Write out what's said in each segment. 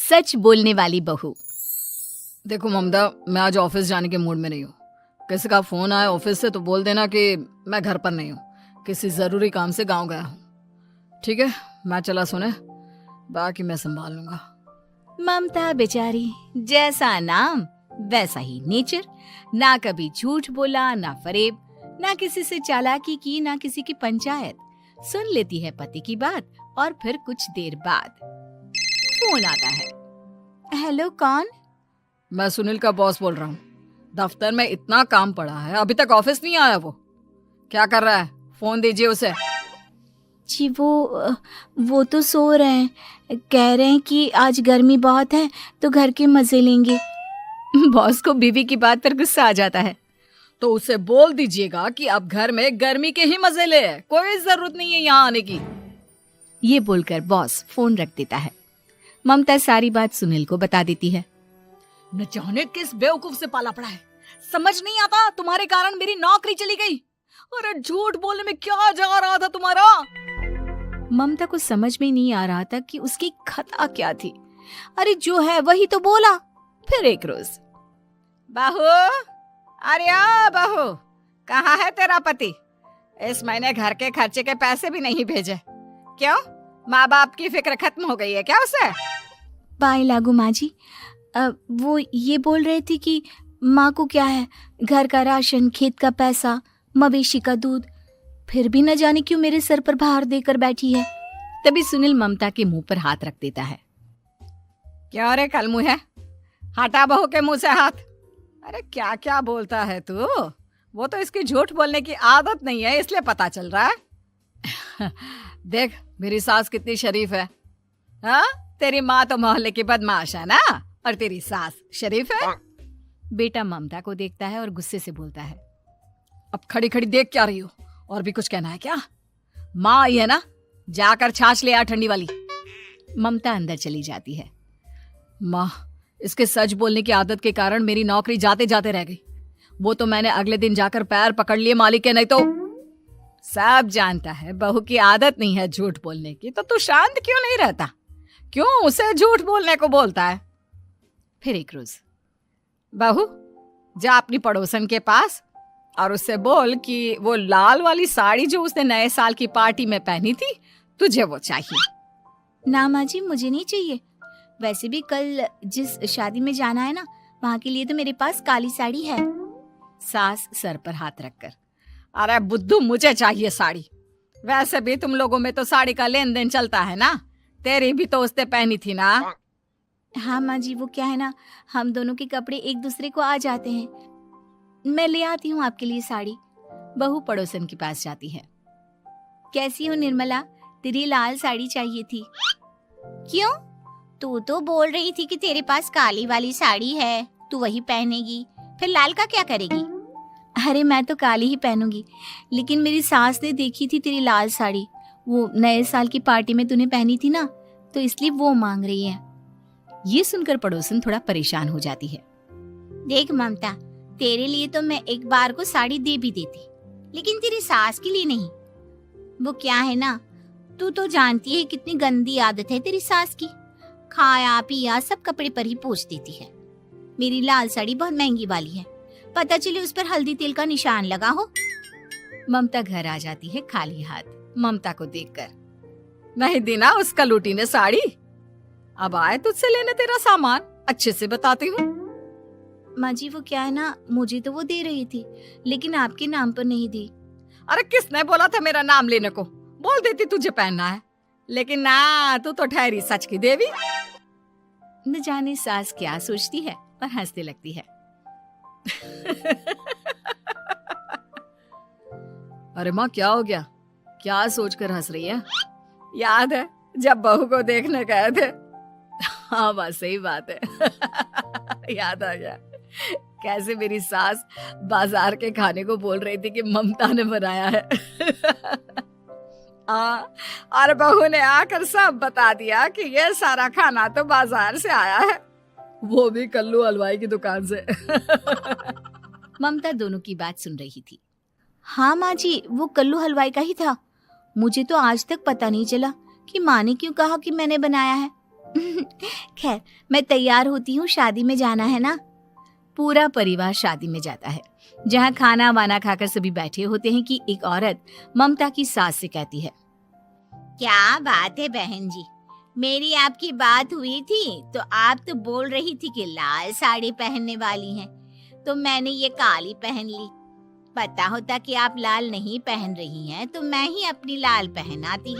सच बोलने वाली बहू। देखो ममता, मैं आज ऑफिस जाने के मूड में नहीं हूँ। किसी का फोन आया ऑफिस से तो बोल देना कि मैं घर पर नहीं हूँ, किसी जरूरी काम से गांव गया हूँ। ठीक है, मैं चला सोने, बाकी मैं संभाल लूंगा। ममता बेचारी, जैसा नाम वैसा ही नेचर। ना कभी झूठ बोला, ना फरेब, ना किसी से चालाकी की, ना किसी की पंचायत। सुन लेती है पति की बात और फिर कुछ देर बाद फोन आता है। हेलो, कौन? मैं सुनील का बॉस बोल रहा हूँ। दफ्तर में इतना काम पड़ा है, अभी तक ऑफिस नहीं आया। वो क्या कर रहा है? फोन दीजिए उसे। जी वो तो सो रहे हैं। कह रहे हैं कि आज गर्मी बहुत है तो घर के मजे लेंगे। बॉस को बीवी की बात पर गुस्सा आ जाता है। तो उसे बोल दीजिएगा कि अब घर में गर्मी के ही मजे ले, कोई जरूरत नहीं है यहाँ आने की। ये बोलकर बॉस फोन रख देता है। ममता सारी बात सुनील को बता देती है। न जाने किस बेवकूफ से पाला पड़ा है, समझ नहीं आता। तुम्हारे कारण मेरी नौकरी चली गई। अरे झूठ बोलने में क्या जा रहा था तुम्हारा? ममता को समझ में नहीं आ रहा था कि उसकी खता क्या थी। अरे जो है वही तो बोला। फिर एक रोज, बहू, अरे ओ बहू, कहाँ है तेरा पति? इस महीने घर के खर्चे के पैसे भी नहीं भेजे। क्यों, माँ बाप की फिक्र खत्म हो गई है क्या उसे? पाए लागू माँ जी, वो ये बोल रहे थे कि माँ को क्या है, घर का राशन, खेत का पैसा, मवेशी का दूध, फिर भी न जाने क्यों मेरे सर पर भार देकर बैठी है। तभी सुनील ममता के मुंह पर हाथ रख देता है। क्यों रे कलमुँह है, हटा बहू के मुंह से हाथ। अरे क्या क्या बोलता है तू? वो तो इसकी झूठ बोलने की आदत नहीं है, इसलिए पता चल रहा है। देख मेरी सास कितनी शरीफ है। हाँ, तेरी माँ तो मोहल्ले की बदमाश है ना, और तेरी सास शरीफ है। बेटा ममता को देखता है और गुस्से से बोलता है। अब खड़ी खड़ी देख क्या रही हो? और भी कुछ कहना है क्या? माँ आई है ना, जाकर छाछ ले आ ठंडी वाली। ममता अंदर चली जाती है। माँ, इसके सच बोलने की आदत के कारण मेरी नौकरी जाते जाते रह गई। वो तो मैंने अगले दिन जाकर पैर पकड़ लिए मालिक के। नहीं तो सब जानता है बहू की आदत नहीं है झूठ बोलने की, तो तू शांत क्यों नहीं रहता? क्यों उसे झूठ बोलने को बोलता है? फिर एक रोज, बहू जा अपनी पड़ोसन के पास और उससे बोल कि वो लाल वाली साड़ी जो उसने नए साल की पार्टी में पहनी थी, तुझे वो चाहिए। ना माँ जी, मुझे नहीं चाहिए। वैसे भी कल जिस शादी में जाना है ना, वहाँ के लिए तो मेरे पास काली साड़ी है। सास सर पर हाथ रखकर, अरे बुद्धू, मुझे चाहिए साड़ी। वैसे भी तुम लोगों में तो साड़ी का लेन देन चलता है ना, तेरी भी तो उसने पहनी थी ना। हाँ माँ जी, वो क्या है ना, हम दोनों के कपड़े एक दूसरे को आ जाते हैं। मैं ले आती हूँ आपके लिए साड़ी। बहू पड़ोसन के पास जाती है। कैसी हो निर्मला, तेरी लाल साड़ी चाहिए थी। क्यों? तू तो बोल रही थी कि तेरे पास काली वाली साड़ी है, तू वही पहनेगी, फिर लाल का क्या करेगी? अरे मैं तो काली ही पहनूंगी, लेकिन मेरी सास ने देखी थी तेरी लाल साड़ी, वो नए साल की पार्टी में तूने पहनी थी ना, तो इसलिए वो मांग रही है। ये सुनकर पड़ोसन थोड़ा परेशान हो जाती है। देख ममता, तेरे लिए तो मैं एक बार को साड़ी दे भी देती, लेकिन तेरी सास के लिए नहीं। वो क्या है ना, तू तो जानती है कितनी गंदी आदत है तेरी सास की। खाया पिया सब कपड़े पर ही पोंछ देती है। मेरी लाल साड़ी बहुत महंगी वाली है, पता चले उस पर हल्दी तेल का निशान लगा हो। ममता घर आ जाती है खाली हाथ, ममता को देखकर। नहीं देना उसका लूटी ने साड़ी। अब आए तुझसे लेने तेरा सामान, अच्छे से बताती हूँ। माँ जी वो क्या है ना, मुझे तो वो दे रही थी, लेकिन आपके नाम पर नहीं दी। अरे किसने बोला था मेरा नाम लेने को? बोल देती तुझे पहनना है, लेकिन ना, तू तो ठहरी सच की देवी। न जाने सास क्या सोचती है और हंसने लगती है। अरे माँ, क्या हो गया? क्या सोचकर हंस रही है? याद है जब बहू को देखने गए थे? हाँ बस सही बात है। याद आ गया कैसे मेरी सास बाजार के खाने को बोल रही थी कि ममता ने बनाया है। और बहू ने आकर सब बता दिया कि ये सारा खाना तो बाजार से आया है, वो भी कल्लू हलवाई की दुकान से। ममता दोनों की बात सुन रही थी। हाँ माँ जी, वो कल्लू हलवाई का ही था। मुझे तो आज तक पता नहीं चला कि माँ ने क्यों कहा कि मैंने बनाया है। खैर, मैं तैयार होती हूँ, शादी में जाना है ना। पूरा परिवार शादी में जाता है, जहाँ खाना वाना खाकर सभी बैठे होते हैं कि एक औरत ममता की सास से कहती है, क्या बात है बहन जी, मेरी आपकी बात हुई थी तो आप तो बोल रही थी कि लाल साड़ी पहनने वाली हैं, तो मैंने ये काली पहन ली। पता होता कि आप लाल नहीं पहन रही हैं तो मैं ही अपनी लाल पहनाती।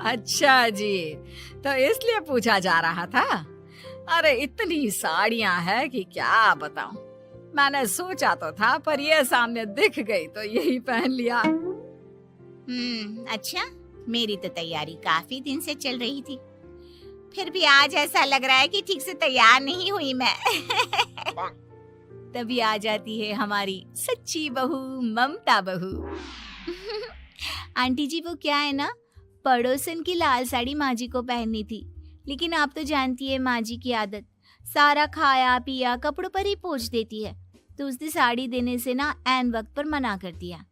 अच्छा जी, तो इसलिए पूछा जा रहा था। अरे इतनी साड़ियां हैं कि क्या बताऊं। मैंने सोचा तो था, पर ये सामने दिख गई तो यही पहन लिया। अच्छा, मेरी तो तैयारी काफी दिन से चल रही थी, फिर भी आज ऐसा लग रहा है कि ठीक से तैयार नहीं हुई मैं। तभी आ जाती है हमारी सच्ची बहू, ममता बहू। आंटी जी, वो क्या है ना, पड़ोसन की लाल साड़ी माँ जी को पहननी थी, लेकिन आप तो जानती है माँ जी की आदत, सारा खाया पिया कपड़ों पर ही पोंछ देती है, तो उसने साड़ी देने से ना ऐन वक्त पर मना कर दिया,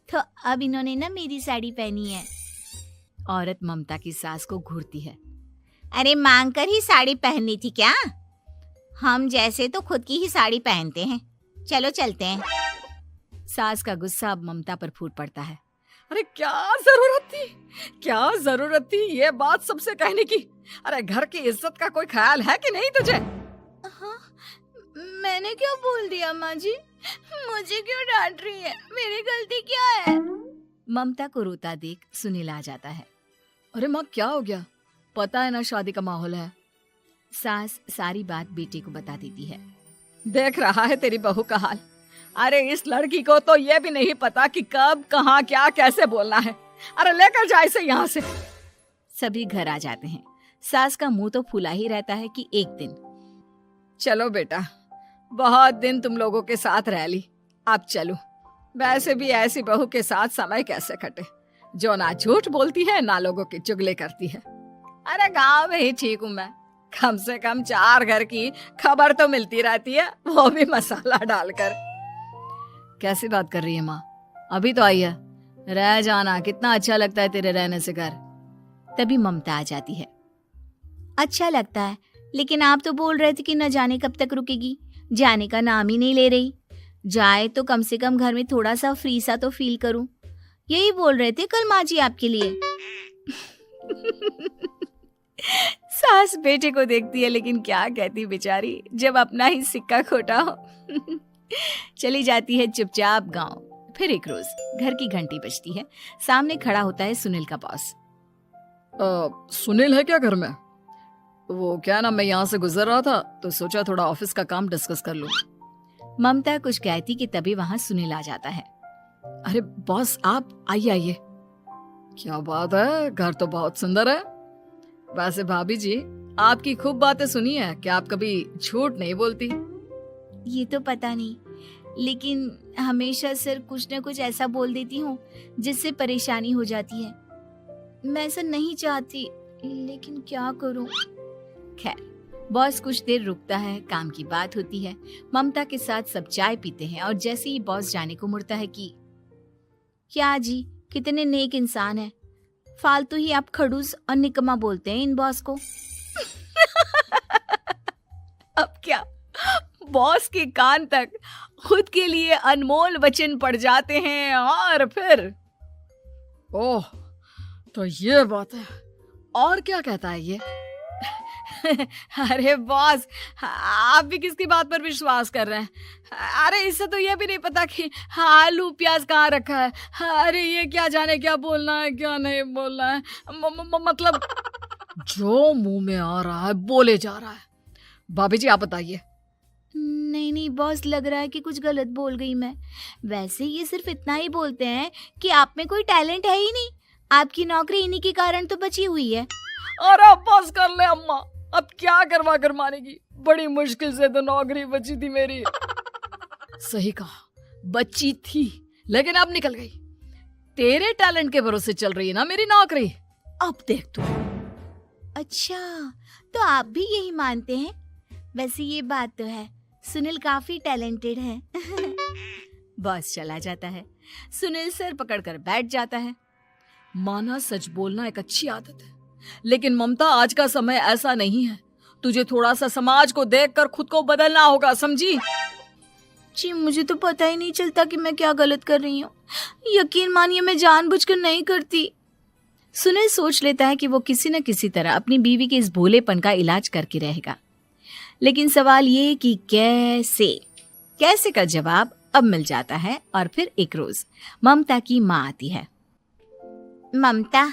तो अब इन्होंने ना मेरी साड़ी पहनी है। औरत ममता की सास को घूरती है, अरे मांग कर ही साड़ी पहननी थी क्या? हम जैसे तो खुद की ही साड़ी पहनते हैं, चलो चलते हैं। सास का गुस्सा अब ममता पर फूट पड़ता है। अरे क्या जरूरत थी ये बात सबसे कहने की? अरे घर की इज्जत का कोई ख्याल है कि नहीं तुझे? हाँ, मैंने क्या बोल दिया माँ जी? मुझे क्यों डांट रही है? मेरी गलती क्या है? ममता को रोता देख सुनील आ जाता है। अरे माँ, क्या हो गया? पता है ना शादी का माहौल है। सास सारी बात बेटे को बता देती है। देख रहा है तेरी बहू का हाल। अरे इस लड़की को तो ये भी नहीं पता कि कब कहाँ क्या कैसे बोलना है। अरे लेकर जा इसे यहाँ से। सभी घर आ जाते हैं। सास का मुंह तो फूला ही रहता है कि एक दिन, चलो बेटा, बहुत दिन तुम लोगों के साथ रह ली, अब चलो। वैसे भी ऐसी बहू के साथ समय कैसे कटे, जो ना झूठ बोलती है ना लोगों की चुगली करती है। अरे गांव में ही ठीक हूँ मैं, कम से कम 4 घर की खबर तो मिलती रहती है, वो भी मसाला डालकर। कैसी बात कर रही है माँ? अभी तो आई है, रह जाना, कितना अच्छा लगता है तेरे रहने से घर। तभी ममता आ जाती है। अच्छा लगता है, लेकिन आप तो बोल रहे थे कि न जाने कब तक रुकेगी, जाने का नाम ही नहीं ले रही। जाए तो कम से कम घर में थोड़ा सा फ्री सा तो फील करूं, यही बोल रहे थे कल माँ जी आपके लिए। सास बेटे को देखती है, लेकिन क्या कहती बेचारी, जब अपना ही सिक्का खोटा हो। चली जाती है चुपचाप गांव। फिर एक रोज घर की घंटी बजती है। सामने खड़ा होता है सुनील का बॉस। सुनील है क्या घर में? वो क्या ना, मैं यहाँ से गुजर रहा था तो सोचा थोड़ा ऑफिस का काम डिस्कस कर लूं। ममता कुछ कहती कि तभी वहां सुनील आ जाता है। अरे बॉस, आप आइए आइए। क्या बात है, घर तो बहुत सुंदर है। वैसे भाभी जी, आपकी खूब बातें सुनी है कि आप कभी झूठ नहीं बोलती। ये तो पता नहीं, लेकिन हमेशा सर कुछ न कुछ ऐसा बोल देती हूँ जिससे परेशानी हो जाती है। मैं ऐसा नहीं चाहती, लेकिन क्या करूँ। खैर, बॉस कुछ देर रुकता है, काम की बात होती है। ममता के साथ सब चाय पीते हैं और जैसे ही बॉस जाने को मुड़ता है कि क्या जी, कितने नेक इंसान है, फालतू ही आप खड़ूस और निकम्मा बोलते हैं इन बॉस को। अब क्या, बॉस के कान तक खुद के लिए अनमोल वचन पड़ जाते हैं और फिर ओह, तो ये बात है। और क्या कहता है ये? अरे बॉस, आप भी किसकी बात पर विश्वास कर रहे हैं? अरे इससे तो ये भी नहीं पता कि आलू प्याज कहाँ रखा है। अरे ये क्या जाने क्या बोलना है क्या नहीं बोलना है। मतलब जो मुंह में आ रहा है बोले जा रहा है। भाभी जी, आप बताइए। नहीं बॉस, लग रहा है कि कुछ गलत बोल गई मैं। वैसे ये सिर्फ इतना ही बोलते हैं कि आप में कोई टैलेंट है ही नहीं, आपकी नौकरी इन्हीं के कारण तो बची हुई है। अरे बस कर ले अम्मा, अब क्या करवा कर मानेगी, बड़ी मुश्किल से तो नौकरी बची थी मेरी। सही कहा, बची थी, लेकिन अब निकल गई। तेरे टैलेंट के भरोसे चल रही है ना मेरी नौकरी, अब देख तू। अच्छा, तो आप भी यही मानते हैं? वैसे ये बात तो है, सुनील काफी टैलेंटेड है। बॉस चला जाता है। सुनील सर पकड़कर बैठ जाता है। माना सच बोलना एक अच्छी आदत है, लेकिन ममता, आज का समय ऐसा नहीं है। तुझे थोड़ा सा समाज को देखकर खुद को बदलना होगा, समझी? जी मुझे तो पता ही नहीं चलता कि मैं क्या गलत कर रही हूँ। यकीन मानिए मैं जानबूझकर नहीं करती। सुनील सोच लेता है कि वो किसी न किसी तरह अपनी बीवी के इस भोलेपन का इलाज करके रहेगा, लेकिन सवाल ये कि कैसे का जवाब अब मिल जाता है। और फिर एक रोज ममता की माँ आती है। ममता,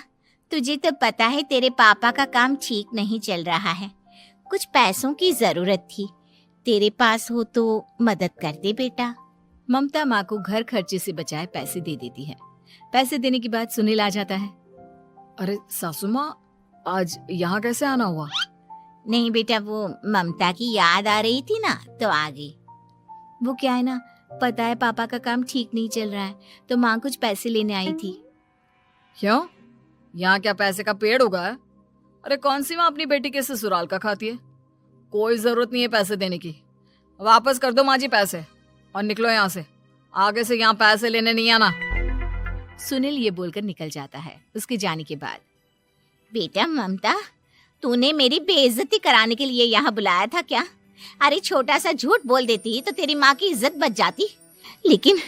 तुझे तो पता है तेरे पापा का काम ठीक नहीं चल रहा है, कुछ पैसों की जरूरत थी, तेरे पास हो तो मदद कर दे बेटा। ममता माँ को घर खर्चे से बचाए पैसे दे देती है। पैसे देने के बाद सुनील आ जाता है। अरे सासू माँ, आज यहाँ कैसे आना हुआ? नहीं बेटा, वो ममता की याद आ रही थी ना तो आ गई। वो क्या है ना, पता है पापा का काम ठीक नहीं चल रहा है, तो माँ कुछ पैसे लेने आई थी। क्यों? यहाँ क्या पैसे का पेड़ उगा है? अरे कौन सी माँ अपनी बेटी के ससुराल का खाती है? कोई जरूरत नहीं है पैसे देने की। वापस कर दो माँ जी पैसे और निकलो यहाँ से। आगे से यहाँ पैसे लेने नहीं आना। सुनील ये बोलकर निकल जाता है। उसके जाने के बाद, बेटा ममता, तूने मेरी बेइज्जती कराने के लिए यहाँ बुलाया था क्या? अरे छोटा सा झूठ बोल देती तो तेरी माँ की इज्जत बच जाती, लेकिन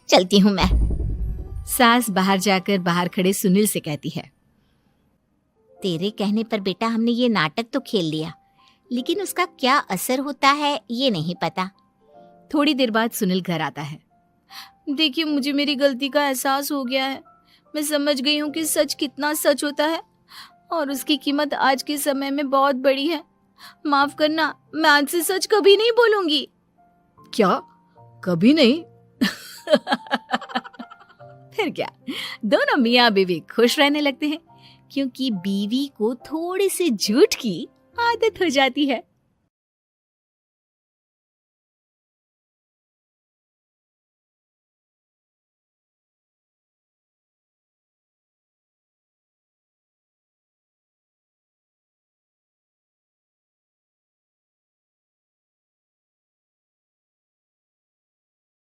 चलती हूँ मैं। सास बाहर जाकर बाहर खड़े सुनील से कहती है, तेरे कहने पर बेटा हमने ये नाटक तो खेल लिया, लेकिन उसका क्या असर होता है ये नहीं पता। थोड़ी देर बाद सुनील घर आता है। देखिए, मुझे मेरी गलती का एहसास हो गया है। मैं समझ गई हूँ कि सच कितना सच होता है और उसकी कीमत आज के समय में बहुत बड़ी है। माफ करना, मैं आज से सच कभी नहीं बोलूंगी। क्या? कभी नहीं? फिर क्या, दोनों मियाँ बीवी खुश रहने लगते हैं, क्योंकि बीवी को थोड़ी सी झूठ की आदत हो जाती है।